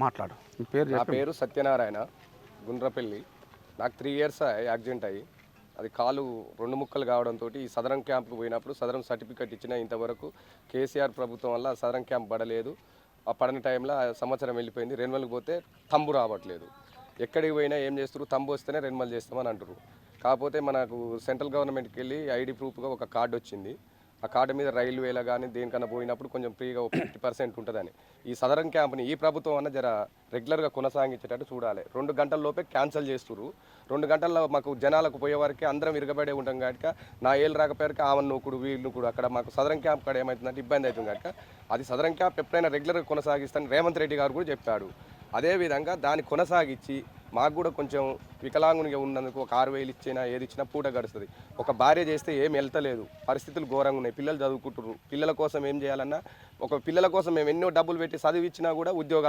మాట్లాడు. మీ పేరు నా చెప్పి. పేరు సత్యనారాయణ, గుండ్రపల్లి. నాకు 3 ఇయర్స్ యాక్సిడెంట్ అయ్యి అది కాలు 2 ముక్కలు కావడంతో ఈ సదరం క్యాంప్కి పోయినప్పుడు సదరం సర్టిఫికెట్ ఇచ్చిన ఇంతవరకు కేసీఆర్ ప్రభుత్వం వల్ల సదరం క్యాంప్ పడలేదు. ఆ పడని టైంలో సంవత్సరం వెళ్ళిపోయింది. రెన్యువల్కి పోతే తంబు రావట్లేదు. ఎక్కడికి పోయినా ఏం చేస్తారు, తంబు వస్తేనే రెన్యువల్ చేస్తామని అంటారు. కాకపోతే మనకు సెంట్రల్ గవర్నమెంట్కి వెళ్ళి ఐడి ప్రూఫ్గా ఒక కార్డు వచ్చింది. ఆ కార్డు మీద రైల్వేలో కానీ దేనికన్నా పోయినప్పుడు కొంచెం ఫ్రీగా 50% ఉంటుందని. ఈ సదరం క్యాంప్ని ఈ ప్రభుత్వం అన్న జర రెగ్యులర్గా కొనసాగించేటట్టు చూడాలి. 2 గంటల లోపే క్యాన్సిల్ చేస్తున్నారు. 2 గంటల్లో మాకు జనాలకు పోయేవారికి అందరం ఇరగబడే ఉంటాం కనుక నా ఏళ్ళు రాకపోయాక ఆమెను నూకుడు వీళ్ళు కూడా అక్కడ మాకు సదరం క్యాంప్ కాడ ఏమవుతుందంటే ఇబ్బంది అవుతుంది కనుక అది సదరం క్యాంప్ ఎప్పుడైనా రెగ్యులర్గా కొనసాగిస్తానని రేవంత్ రెడ్డి గారు కూడా చెప్పాడు. అదేవిధంగా దాన్ని కొనసాగించి మాకు కూడా కొంచెం వికలాంగునిగా ఉన్నందుకు ఒక 6,000 ఇచ్చినా ఏది ఇచ్చినా పూట గడుస్తుంది. ఒక భార్య చేస్తే ఏం వెళ్తలేదు, పరిస్థితులు ఘోరంగా ఉన్నాయి. పిల్లలు చదువుకుంటున్నారు. పిల్లల కోసం ఏం చేయాలన్నా పిల్లల కోసం మేము ఎన్నో డబ్బులు పెట్టి చదివిచ్చినా కూడా ఉద్యోగాలు